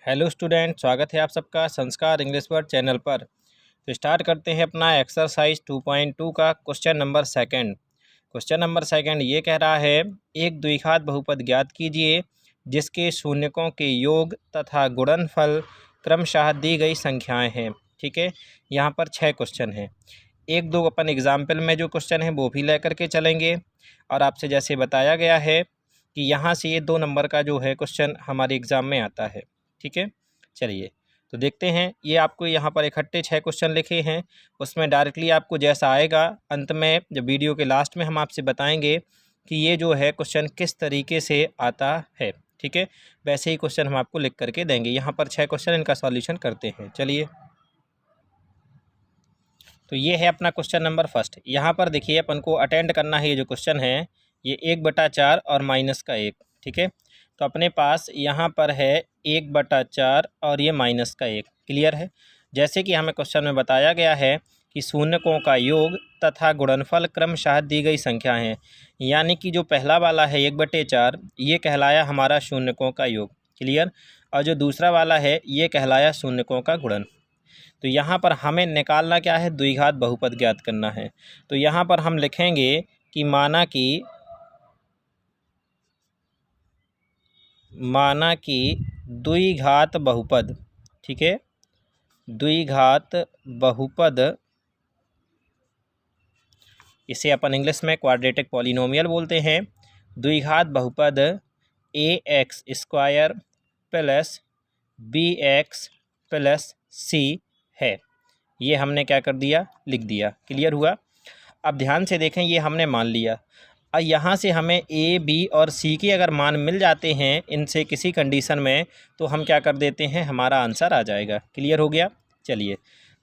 Hello student, स्वागत है आप सबका संस्कार इंग्लिश वर्ड चैनल पर। तो स्टार्ट करते हैं अपना एक्सरसाइज 2.2 का question number second. Question number second ये कह रहा है, एक द्विघात बहुपद ज्ञात कीजिए जिसके शून्यकों के योग तथा गुणनफल क्रमशः दी गई संख्याएं हैं। ठीक है, यहाँ पर 6 क्वेश्चन हैं। एक दो अपन एग्जाम्पल में जो क्वेश्चन है वो भी लेकर के चलेंगे, और आपसे जैसे बताया गया है कि यहाँ से ये 2 नंबर का जो है क्वेश्चन हमारे एग्ज़ाम में आता है। ठीक है, चलिए तो देखते हैं। ये आपको यहाँ पर इकट्ठे 6 क्वेश्चन लिखे हैं, उसमें डायरेक्टली आपको जैसा आएगा अंत में जब वीडियो के लास्ट में हम आपसे बताएंगे कि ये जो है क्वेश्चन किस तरीके से आता है। ठीक है, वैसे ही क्वेश्चन हम आपको लिख करके देंगे। यहाँ पर 6 क्वेश्चन, इनका सॉल्यूशन करते हैं। चलिए, तो ये है अपना क्वेश्चन नंबर फर्स्ट। यहाँ पर देखिए अपन को अटेंड करना है। ये जो क्वेश्चन है ये 1/4 और -1। ठीक है, तो अपने पास यहाँ पर है 1/4 और ये -1। क्लियर है। जैसे कि हमें क्वेश्चन में बताया गया है कि शून्यकों का योग तथा गुणनफल क्रमशः दी गई संख्या है, यानी कि जो पहला वाला है 1/4 ये कहलाया हमारा शून्यकों का योग। क्लियर। और जो दूसरा वाला है ये कहलाया शून्यकों का गुणन। तो यहाँ पर हमें निकालना क्या है, द्विघात बहुपद ज्ञात करना है। तो यहाँ पर हम लिखेंगे कि माना कि द्विघात बहुपद। ठीक है, द्विघात बहुपद, इसे अपन इंग्लिश में क्वाड्रेटिक पॉलिनोमियल बोलते हैं। द्विघात बहुपद ax² plus bx plus c है। ये हमने क्या कर दिया, लिख दिया। क्लियर हुआ। अब ध्यान से देखें, ये हमने मान लिया। अब यहाँ से हमें a, b और c के अगर मान मिल जाते हैं इनसे किसी कंडीशन में, तो हम क्या कर देते हैं, हमारा आंसर आ जाएगा। क्लियर हो गया। चलिए,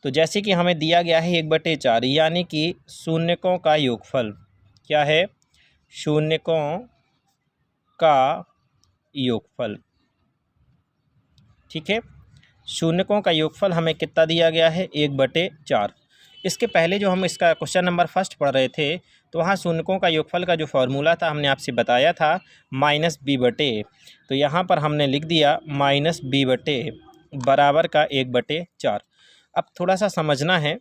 तो जैसे कि हमें दिया गया है 1/4, यानी कि शून्यकों का योगफल क्या है, शून्यकों का योगफल। ठीक है, शून्यकों का योगफल हमें कितना दिया गया है, 1/4। इसके पहले जो हम इसका क्वेश्चन नंबर फर्स्ट पढ़ रहे थे, तो वहाँ शून्यकों का योगफल का जो फॉर्मूला था हमने आपसे बताया था -b/a। तो यहाँ पर हमने लिख दिया -b/a बराबर का 1/4। अब थोड़ा सा समझना है,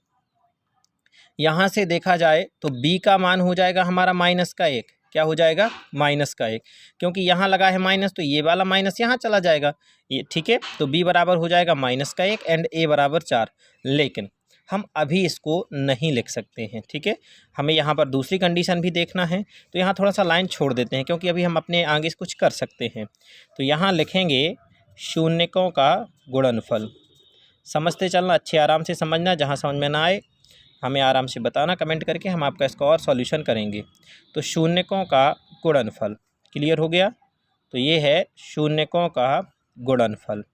यहाँ से देखा जाए तो b का मान हो जाएगा हमारा -1। क्या हो जाएगा, -1, क्योंकि यहाँ लगा है माइनस, तो ये वाला माइनस यहाँ चला जाएगा। ये ठीक है, तो b बराबर हो जाएगा -1 एंड a बराबर 4। लेकिन हम अभी इसको नहीं लिख सकते हैं। ठीक है, हमें यहाँ पर दूसरी कंडीशन भी देखना है, तो यहाँ थोड़ा सा लाइन छोड़ देते हैं, क्योंकि अभी हम अपने आगे कुछ कर सकते हैं। तो यहाँ लिखेंगे शून्यकों का गुणनफल। समझते चलना, अच्छे आराम से समझना, जहाँ समझ में ना आए हमें आराम से बताना कमेंट करके, हम आपका इसका और सॉल्यूशन करेंगे। तो शून्यकों का गुणनफल। क्लियर हो गया। तो ये है शून्यकों का गुणनफल।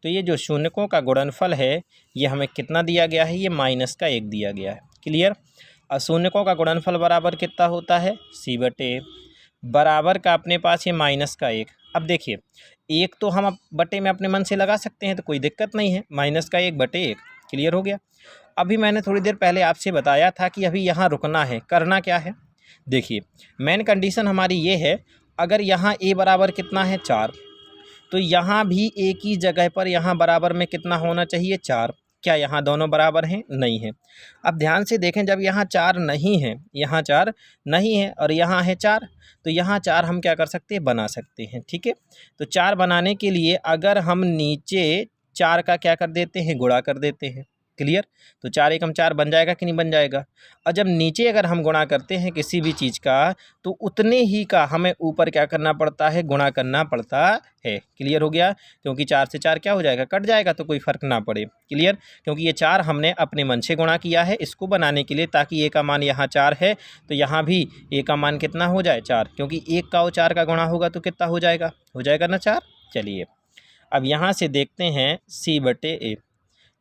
तो ये जो शून्यकों का गुणनफल है ये हमें कितना दिया गया है, ये -1 दिया गया है। क्लियर। और शून्यकों का गुणनफल बराबर कितना होता है, c/a बराबर का अपने पास ये -1। अब देखिए, एक तो हम बटे में अपने मन से लगा सकते हैं, तो कोई दिक्कत नहीं है, -1/1। क्लियर हो गया। अभी मैंने थोड़ी देर पहले आपसे बताया था कि अभी यहाँ रुकना है। करना क्या है, देखिए मेन कंडीशन हमारी ये है, अगर यहाँ a बराबर कितना है, 4, तो यहाँ भी a की जगह पर यहाँ बराबर में कितना होना चाहिए, 4। क्या यहाँ दोनों बराबर हैं, नहीं है। अब ध्यान से देखें, जब यहाँ 4 नहीं है, यहाँ 4 नहीं है और यहाँ है 4, तो यहाँ 4 हम क्या कर सकते हैं, बना सकते हैं। ठीक है, तो 4 बनाने के लिए अगर हम नीचे 4 का क्या कर देते हैं, गुणा कर देते हैं। क्लियर। तो 4 एकम 4 बन जाएगा कि नहीं बन जाएगा। और जब नीचे अगर हम गुणा करते हैं किसी भी चीज़ का, तो उतने ही का हमें ऊपर क्या करना पड़ता है, गुणा करना पड़ता है। क्लियर हो गया। क्योंकि 4 से 4 क्या हो जाएगा, कट जाएगा, तो कोई फ़र्क ना पड़े। क्लियर। क्योंकि ये 4 हमने अपने मन से गुणा किया है इसको बनाने के लिए, ताकि a का मान यहाँ 4 है तो यहाँ भी a का मान कितना हो जाए, 4। क्योंकि 1 का और 4 का गुणा होगा तो कितना हो जाएगा ना, 4। चलिए, अब यहाँ से देखते हैं c/a।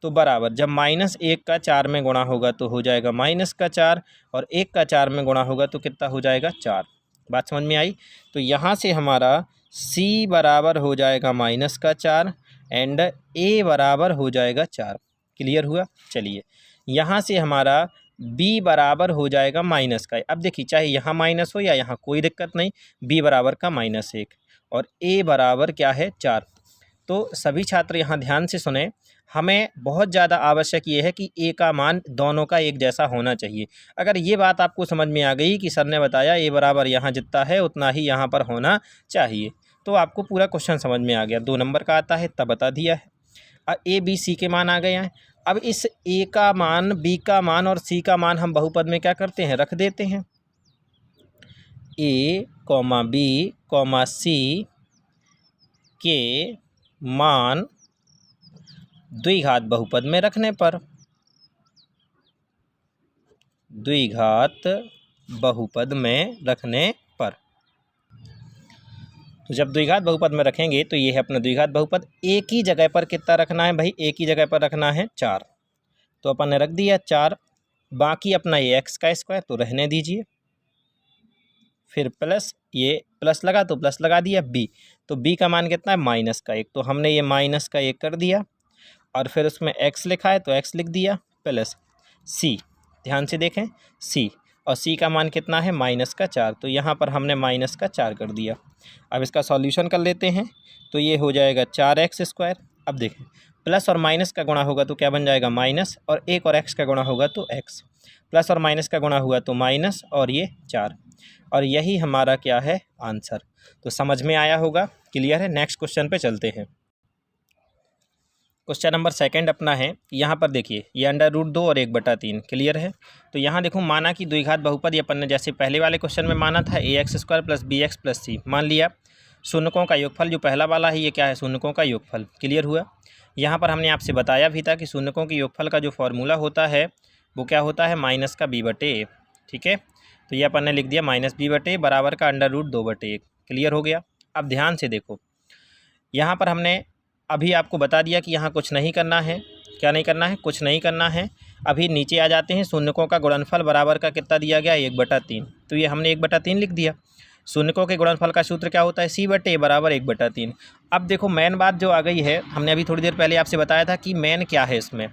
तो बराबर, जब -1 का 4 में गुणा होगा तो हो जाएगा -4, और 1 का 4 में गुणा होगा तो कितना हो जाएगा, 4। बात समझ में आई। तो यहाँ से हमारा c बराबर हो जाएगा -4 एंड a बराबर हो जाएगा 4। क्लियर हुआ। चलिए, यहाँ से हमारा b बराबर हो जाएगा -1। अब देखिए, चाहे यहाँ माइनस हो या यहाँ, कोई दिक्कत नहीं, b बराबर का -1 और a बराबर क्या है, 4। तो सभी छात्र यहाँ ध्यान से सुने, हमें बहुत ज़्यादा आवश्यक ये है कि ए का मान दोनों का एक जैसा होना चाहिए। अगर ये बात आपको समझ में आ गई कि सर ने बताया ए बराबर यहाँ जितना है उतना ही यहाँ पर होना चाहिए, तो आपको पूरा क्वेश्चन समझ में आ गया। 2 नंबर का आता है तब बता दिया है। अब ए बी सी के मान आ गए हैं। अब इस ए का मान, बी का मान और सी का मान हम बहुपद में क्या करते हैं, रख देते हैं। ए कॉमा बी कॉमा सी के मान द्विघात बहुपद में रखने पर, द्विघात बहुपद में रखने पर, तो जब द्विघात बहुपद में रखेंगे तो ये है अपना द्विघात बहुपद। एक ही जगह पर कितना रखना है भाई, एक ही जगह पर रखना है 4, तो अपन ने रख दिया 4। बाकी अपना ये एक्स का स्क्वायर तो रहने दीजिए, फिर प्लस, ये प्लस लगा तो प्लस लगा दिया बी, तो बी का मान कितना है -1, तो हमने ये -1 कर दिया और फिर उसमें x लिखा है तो x लिख दिया, प्लस c, ध्यान से देखें c, और c का मान कितना है -4, तो यहाँ पर हमने -4 कर दिया। अब इसका सॉल्यूशन कर लेते हैं, तो ये हो जाएगा 4x²। अब देखें प्लस और माइनस का गुणा होगा तो क्या बन जाएगा माइनस, और एक और x का गुणा होगा तो x, प्लस और माइनस का गुणा हुआ तो माइनस और ये 4, और यही हमारा क्या है आंसर। तो समझ में आया होगा, क्लियर है। नेक्स्ट क्वेश्चन पे चलते हैं। क्वेश्चन नंबर 2 अपना है, यहाँ पर देखिए ये √2 और 1/3 क्लियर है। तो यहाँ देखो माना कि द्विघात बहुपद, ये अपन ने जैसे पहले वाले क्वेश्चन में माना था ax² + bx + c, मान लिया शून्यकों का योगफल, जो पहला वाला है ये क्या है, शून्यकों का योगफल, क्लियर हुआ। यहाँ पर हमने आपसे बताया भी था कि शून्यकों के योगफल का जो फॉर्मूला होता है वो क्या होता है, -b/a, ठीक है। तो ये अपन ने लिख दिया -b/a बराबर का √2/1, क्लियर हो गया। अब ध्यान से देखो, यहाँ पर हमने अभी आपको बता दिया कि यहाँ कुछ नहीं करना है। क्या नहीं करना है, कुछ नहीं करना है। अभी नीचे आ जाते हैं, शून्यकों का गुणनफल बराबर का कितना दिया गया 1/3, तो ये हमने 1/3 लिख दिया। शून्यकों के गुणनफल का सूत्र क्या होता है, c/a बराबर 1/3। अब देखो मेन बात जो आ गई है, हमने अभी थोड़ी देर पहले आपसे बताया था कि मेन क्या है इसमें।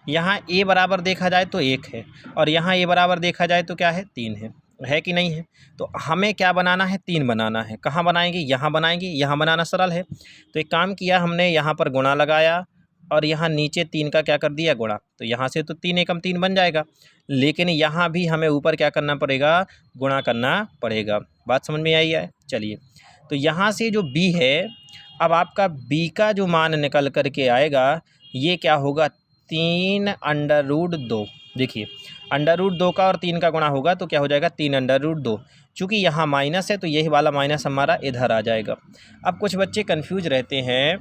यहाँ a बराबर देखा जाए तो 1 है, और यहाँ a बराबर देखा जाए तो क्या है 3 है कि नहीं है। तो हमें क्या बनाना है, 3 बनाना है। कहाँ बनाएंगे, यहाँ बनाएंगे, यहाँ बनाना सरल है। तो एक काम किया हमने, यहाँ पर गुणा लगाया और यहाँ नीचे 3 का क्या कर दिया गुणा, तो यहाँ से तो 3 एकम 3 बन जाएगा, लेकिन यहाँ भी हमें ऊपर क्या करना पड़ेगा, गुणा करना पड़ेगा। बात समझ में आई है। चलिए, तो यहाँ से जो b है, अब आपका b का जो मान निकल कर के आएगा ये क्या होगा, 3√2। देखिए √2 का और 3 का गुणा होगा तो क्या हो जाएगा 3√2। चूँकि यहाँ माइनस है तो यही वाला माइनस हमारा इधर आ जाएगा। अब कुछ बच्चे कंफ्यूज रहते हैं,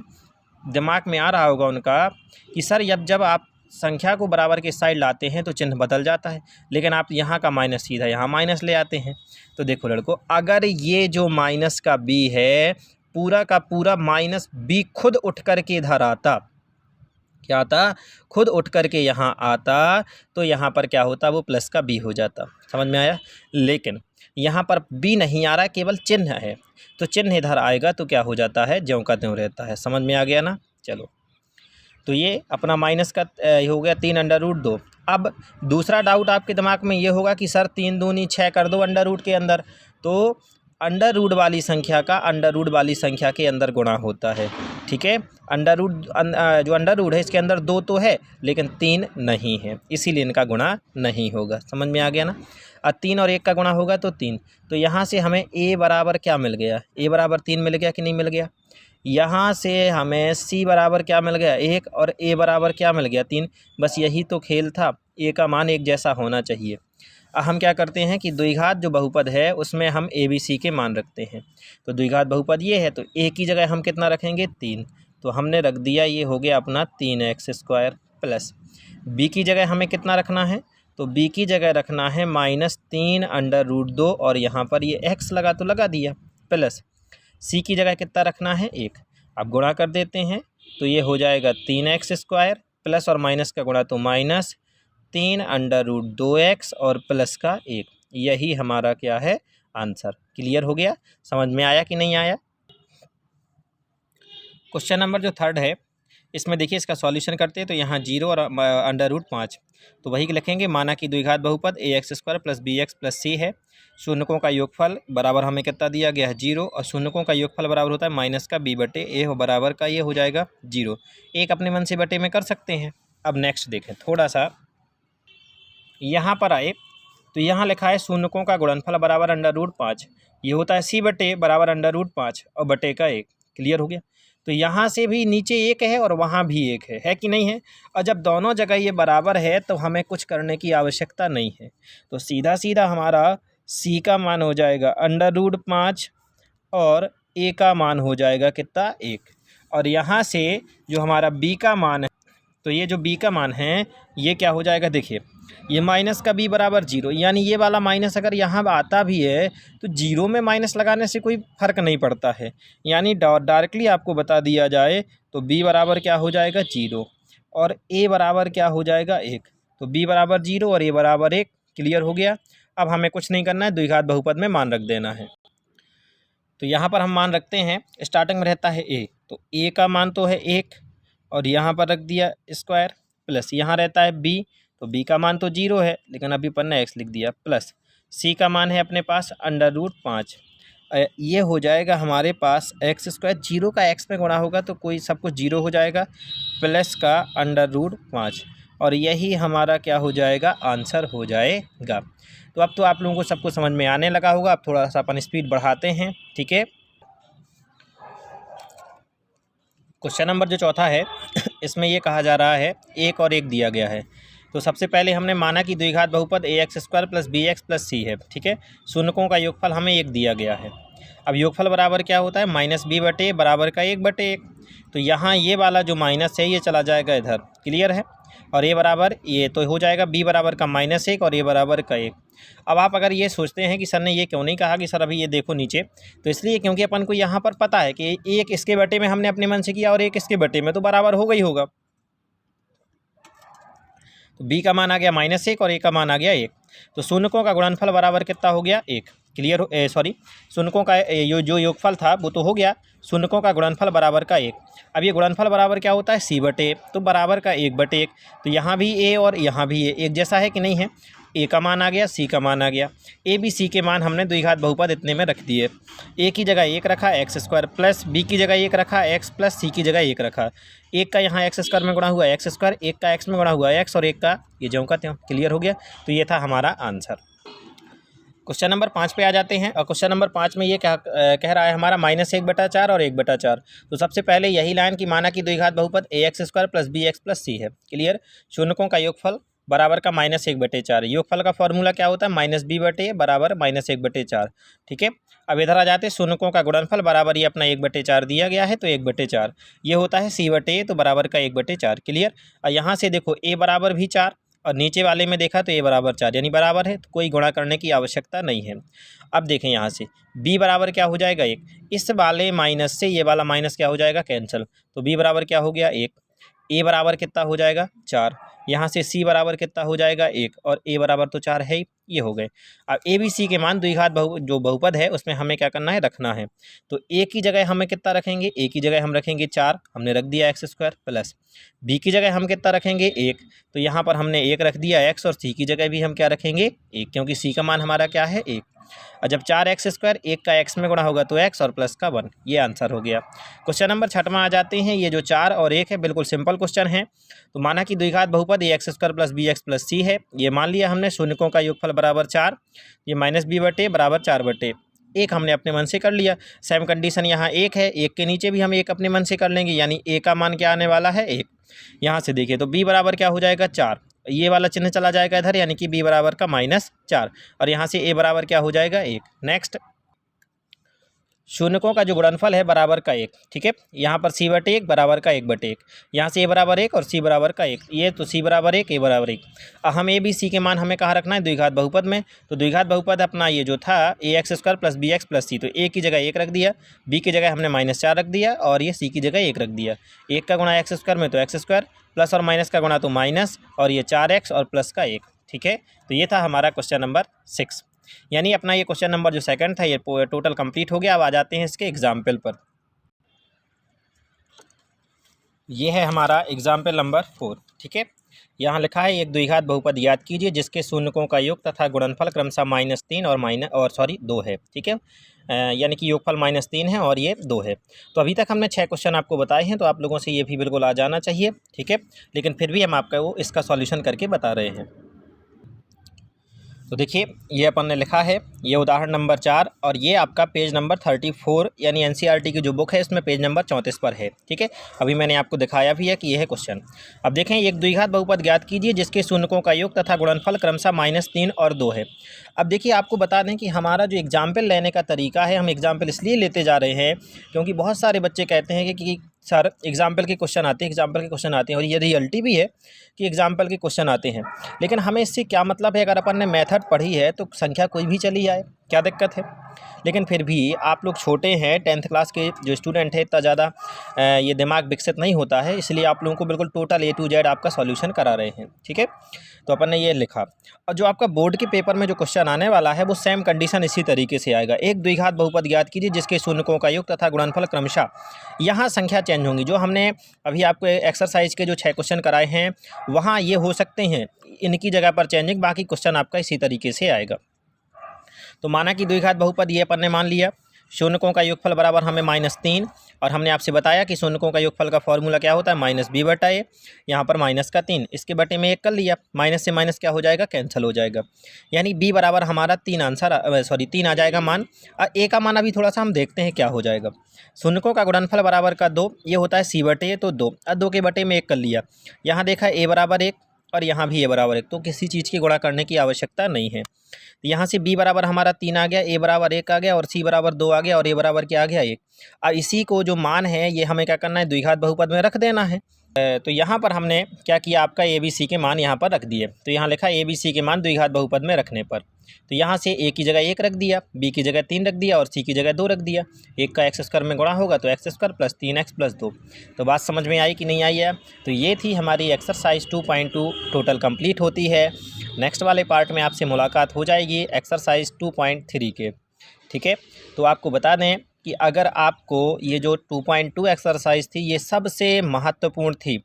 दिमाग में आ रहा होगा उनका कि सर जब आप संख्या को बराबर के साइड लाते हैं तो चिन्ह बदल जाता है, लेकिन आप यहाँ का माइनस सीधा यहाँ माइनस ले आते हैं। तो देखो लड़कों, अगर ये जो माइनस का b है पूरा का पूरा -b खुद उठ कर के इधर आता, क्या आता, खुद उठ कर के यहाँ आता, तो यहाँ पर क्या होता, वो प्लस का b हो जाता। समझ में आया। लेकिन यहाँ पर b नहीं आ रहा, केवल चिन्ह है, तो चिन्ह इधर आएगा तो क्या हो जाता है, ज्यों का त्यों रहता है। समझ में आ गया ना। चलो, तो ये अपना माइनस का हो गया 3√2। अब दूसरा डाउट आपके दिमाग में ये होगा कि सर 3 दूनी 6 कर दो अंडर रूट के अंदर, तो अंडर रूट वाली संख्या का अंडर रूट वाली संख्या के अंदर गुणा होता है, ठीक है। अंडर रूट जो अंडर रूट है इसके अंदर 2 तो है लेकिन 3 नहीं है, इसीलिए इनका गुणा नहीं होगा। समझ में आ गया ना। अब 3 और 1 का गुणा होगा तो 3, तो यहाँ से हमें a बराबर क्या मिल गया, a बराबर 3 मिल गया कि नहीं मिल गया। यहाँ से हमें c बराबर क्या मिल गया 1, और a बराबर क्या मिल गया 3। बस यही तो खेल था, a का मान एक जैसा होना चाहिए। अब हम क्या करते हैं कि द्विघात जो बहुपद है उसमें हम a b c के मान रखते हैं। तो द्विघात बहुपद ये है तो a की जगह हम कितना रखेंगे 3, तो हमने रख दिया, ये हो गया अपना 3x² प्लस b की जगह हमें कितना रखना है, तो b की जगह रखना है -3√2, और यहाँ पर ये x लगा तो लगा दिया, प्लस c की जगह कितना रखना है 1। अब गुणा कर देते हैं तो ये हो जाएगा 3x² प्लस और माइनस का गुणा तो -3√2x और प्लस का 1। यही हमारा क्या है आंसर। क्लियर हो गया, समझ में आया कि नहीं आया। क्वेश्चन नंबर जो 3 है, इसमें देखिए इसका सॉल्यूशन करते हैं तो यहाँ 0 और √5, तो वही लिखेंगे माना कि द्विघात बहुपद ax² + bx + c है। शून्यकों का योगफल बराबर हमें कितना दिया गया है 0, और शून्यकों का योगफल बराबर होता है माइनस का b बटे a बराबर का ये हो जाएगा 0। एक अपने मन से बटे में कर सकते हैं। अब नेक्स्ट देखें थोड़ा सा, यहाँ पर आए तो यहाँ लिखा है शून्यकों का गुणनफल बराबर √5, ये होता है c बटे बराबर √5 और बटे का 1। क्लियर हो गया। तो यहाँ से भी नीचे 1 है और वहाँ भी 1 है कि नहीं है। और जब दोनों जगह ये बराबर है तो हमें कुछ करने की आवश्यकता नहीं है, तो सीधा सीधा हमारा c का मान हो जाएगा √5 और a का मान हो जाएगा कितना 1। और यहाँ से जो हमारा b का मान है, तो ये जो b का मान है ये क्या हो जाएगा, देखिए ये माइनस का b बराबर 0, यानी ये वाला माइनस अगर यहाँ आता भी है तो 0 में माइनस लगाने से कोई फ़र्क नहीं पड़ता है। यानी डायरेक्टली आपको बता दिया जाए तो b बराबर क्या हो जाएगा 0 और a बराबर क्या हो जाएगा 1। तो b बराबर 0 और a बराबर 1। क्लियर हो गया। अब हमें कुछ नहीं करना है, द्विघात बहुपद में मान रख देना है। तो यहाँ पर हम मान रखते हैं, स्टार्टिंग में रहता है a, तो a का मान तो है 1 और यहाँ पर रख दिया स्क्वायर, प्लस यहाँ रहता है b, तो b का मान तो 0 है लेकिन अभी अपन ने x लिख दिया, प्लस c का मान है अपने पास √5। ये हो जाएगा हमारे पास x², 0 का x में गुणा होगा तो कोई सब कुछ 0 हो जाएगा, प्लस का √5, और यही हमारा क्या हो जाएगा, आंसर हो जाएगा। तो अब तो आप लोगों को सब कुछ समझ में आने लगा होगा। अब थोड़ा सा अपन स्पीड बढ़ाते हैं, ठीक है। क्वेश्चन नंबर जो चौथा है इसमें ये कहा जा रहा है 1 और 1 दिया गया है। तो सबसे पहले हमने माना कि द्विघात बहुपद ax² + bx + c है, ठीक है। शून्यकों का योगफल हमें 1 दिया गया है। अब योगफल बराबर क्या होता है, माइनस b बटे बराबर का 1 बटे 1। तो यहाँ ये वाला जो माइनस है ये चला जाएगा इधर, क्लियर है। और a बराबर ये तो हो जाएगा b बराबर का -1 और a बराबर का 1। अब आप अगर ये सोचते हैं कि सर ने ये क्यों नहीं कहा कि सर अभी ये देखो नीचे, तो इसलिए क्योंकि अपन को यहाँ पर पता है कि एक इसके बटे में हमने अपने मन से किया और एक इसके बटे में, तो बराबर होगा ही होगा। तो b का मान आ गया -1 और a का मान आ गया 1। तो शून्यकों का गुणनफल बराबर कितना हो गया 1। क्लियर हो, सॉरी, शून्यकों का जो योगफल था वो तो हो गया, शून्यकों का गुणनफल बराबर का 1। अब ये गुणनफल बराबर क्या होता है, c बटे, तो बराबर का 1 बटे 1। तो यहाँ भी a और यहाँ भी a एक जैसा है कि नहीं है। a का मान आ गया, c का मान आ गया। a b c के मान हमने द्विघात बहुपद इतने में रख दिए। a की जगह 1 रखा x² प्लस b की जगह 1 रखा x प्लस c की जगह 1 रखा। 1 का यहाँ x² में गुणा हुआ x², 1 का x में गुणा हुआ x और 1 का ये ज्यों का त्यों। क्लियर हो गया। तो ये था हमारा आंसर। क्वेश्चन नंबर 5 पे आ जाते हैं, और क्वेश्चन नंबर 5 में ये कह रहा है हमारा -1/4 और 1/4। तो सबसे पहले यही लाइन की माना कि द्विघात बहुपद ax² + bx + c है। क्लियर। शून्यकों का योगफल बराबर का -1/4। योगफल का फॉर्मूला क्या होता है, -b बटे बराबर -1/4। ठीक है। अब इधर आ जाते हैं, शून्यकों का गुणनफल बराबर ये अपना 1/4 दिया गया है, तो 1/4 ये होता है c बटे, तो बराबर का 1/4। क्लियर। और यहाँ से देखो a बराबर भी 4 और नीचे वाले में देखा तो a बराबर 4 यानी बराबर है, तो कोई गुणा करने की आवश्यकता नहीं है। अब देखें यहाँ से b बराबर क्या हो जाएगा 1। इस वाले माइनस से ये वाला माइनस क्या हो जाएगा, कैंसिल। तो b बराबर क्या हो गया 1। a बराबर कितना हो जाएगा 4। यहाँ से c बराबर कितना हो जाएगा 1 और a बराबर तो 4 है ही, ये हो गए। अब a b c के मान द्विघात जो बहुपद है उसमें हमें क्या करना है, रखना है। तो a की जगह हमें कितना रखेंगे, a की जगह हम रखेंगे 4, हमने रख दिया x² प्लस b की जगह हम कितना रखेंगे 1, तो यहाँ पर हमने 1 रख दिया x, और c की जगह भी हम क्या रखेंगे 1, क्योंकि c का मान हमारा क्या है 1। और जब 4x², 1 का x में गुणा होगा तो x और प्लस का 1, ये आंसर हो गया। क्वेश्चन नंबर 6 में आ जाते हैं। ये जो 4 और 1 है बिल्कुल सिंपल क्वेश्चन है। तो माना कि द्विघात बहुपद ax² + bx + c है। ये मान लिया हमने, शून्यकों का योगफल बराबर 4, ये -b बटे बराबर 4 बटे 1 हमने अपने मन से कर लिया। सेम कंडीशन यहाँ 1 है, 1 के नीचे भी हम 1 अपने मन से कर लेंगे, यानी a का मान क्या आने वाला है 1। यहाँ से देखिए तो b बराबर क्या हो जाएगा 4, ये वाला चिन्ह चला जाएगा इधर, यानी कि b बराबर का -4, और यहाँ से a बराबर क्या हो जाएगा 1। नेक्स्ट, शून्यकों का जो गुणनफल है बराबर का 1। ठीक है। यहाँ पर c बटे 1 बराबर का 1 बटे 1, यहाँ से a बराबर 1 और c बराबर का 1, ये तो c बराबर 1 a बराबर 1। अब हम a b c के मान हमें कहाँ रखना है, द्विघात बहुपद में। तो द्विघात बहुपद अपना ये जो था ax² + bx + c, तो a की जगह 1 रख दिया, b की जगह हमने -4 रख दिया, और ये c की जगह 1 रख दिया। 1 का गुणा x² में तो x², प्लस और माइनस का गुणा तो माइनस, और ये 4x और प्लस का 1। ठीक है। तो ये था हमारा क्वेश्चन नंबर 6, यानी अपना ये क्वेश्चन नंबर जो सेकंड था ये टोटल कंप्लीट हो गया। अब आ जाते हैं इसके एग्जाम्पल पर। ये है हमारा एग्जाम्पल नंबर 4। ठीक है, यहाँ लिखा है एक द्विघात बहुपद याद कीजिए जिसके शून्यकों का योग तथा गुणनफल क्रमशः -3 और 2 है। ठीक है, यानी कि योगफल -3 है और ये 2 है। तो अभी तक हमने 6 क्वेश्चन आपको बताए हैं, तो आप लोगों से ये भी बिल्कुल आ जाना चाहिए। ठीक है, लेकिन फिर भी हम आपका वो इसका सॉल्यूशन करके बता रहे हैं। तो देखिए, ये अपन ने लिखा है, ये उदाहरण नंबर 4 और ये आपका पेज नंबर 34 यानी एनसीईआरटी की जो बुक है इसमें पेज नंबर 34 पर है। ठीक है, अभी मैंने आपको दिखाया भी है कि ये है क्वेश्चन। अब देखें, एक द्विघात बहुपद ज्ञात कीजिए जिसके शून्यकों का योग तथा गुणनफल क्रमशः -3 और 2 है। अब देखिए, आपको बता दें कि हमारा जो एग्जाम्पल लेने का तरीका है, हम एग्जाम्पल इसलिए लेते जा रहे हैं क्योंकि बहुत सारे बच्चे कहते हैं कि सर एग्जाम्पल के क्वेश्चन आते हैं, एग्जाम्पल के क्वेश्चन आते हैं, और ये रियलिटी भी है कि एग्जाम्पल के क्वेश्चन आते हैं। लेकिन हमें इससे क्या मतलब है, अगर अपन ने मेथड पढ़ी है तो संख्या कोई भी चली आए, क्या दिक्कत है। लेकिन फिर भी आप लोग छोटे हैं, 10th क्लास के जो स्टूडेंट है, इतना ज़्यादा ये दिमाग विकसित नहीं होता है, इसलिए आप लोगों को बिल्कुल टोटल A to Z आपका सॉल्यूशन करा रहे हैं। ठीक है, तो अपन ने ये लिखा, और जो आपका बोर्ड के पेपर में जो क्वेश्चन आने वाला है वो सेम कंडीशन इसी तरीके से आएगा। एक द्विघात बहुपद ज्ञात कीजिए जिसके शून्यकों का योग तथा गुणनफल क्रमशः, यहाँ संख्या चेंज होंगी। जो हमने अभी आपको एक्सरसाइज के जो 6 क्वेश्चन कराए हैं वहाँ ये हो सकते हैं, इनकी जगह पर चेंजिंग, बाकी क्वेश्चन आपका इसी तरीके से आएगा। तो माना कि द्विघात बहुपद ये अपन ने मान लिया, शून्यकों का योगफल बराबर हमें -3, और हमने आपसे बताया कि शून्यकों का योगफल का फॉर्मूला क्या होता है, -b/a। यहाँ पर -3 इसके बटे में 1 कर लिया, माइनस से माइनस क्या हो जाएगा, कैंसिल हो जाएगा, यानी b बराबर हमारा 3 आ जाएगा मान। और a का मान अभी थोड़ा सा हम देखते हैं क्या हो जाएगा। शून्यकों का गुणनफल बराबर का 2, ये होता है c/a, तो 2 और 2 के बटे में 1 कर लिया। यहाँ देखा a बराबर 1 और यहाँ भी a बराबर 1, तो किसी चीज़ की गुणा करने की आवश्यकता नहीं है। तो यहाँ से b बराबर हमारा 3 आ गया, a बराबर 1 आ गया, और c बराबर 2 आ गया, और a बराबर क्या आ गया, 1। अब इसी को जो मान है ये हमें क्या करना है, द्विघात बहुपद में रख देना है। तो यहाँ पर हमने क्या किया, आपका a b c के मान यहाँ पर रख दिए। तो यहाँ लिखा a b c के मान द्विघात बहुपद में रखने पर, तो यहाँ से a की जगह 1 रख दिया, b की जगह 3 रख दिया, और c की जगह 2 रख दिया। 1 का x² में गुणा होगा तो x² + 3x + 2। तो बात समझ में आई कि नहीं आई है। तो ये थी हमारी एक्सरसाइज 2.2 टोटल कंप्लीट होती है। नेक्स्ट वाले पार्ट में आपसे मुलाकात हो जाएगी एक्सरसाइज 2.3 के। ठीक है, तो आपको बता दें कि अगर आपको ये जो 2.2 एक्सरसाइज थी ये सबसे महत्वपूर्ण थी,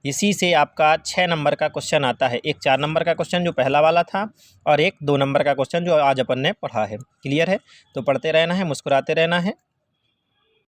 इसी से आपका 6 नंबर का क्वेश्चन आता है। एक 4 नंबर का क्वेश्चन जो पहला वाला था, और एक 2 नंबर का क्वेश्चन जो आज अपन ने पढ़ा है। क्लियर है, तो पढ़ते रहना है, मुस्कुराते रहना है।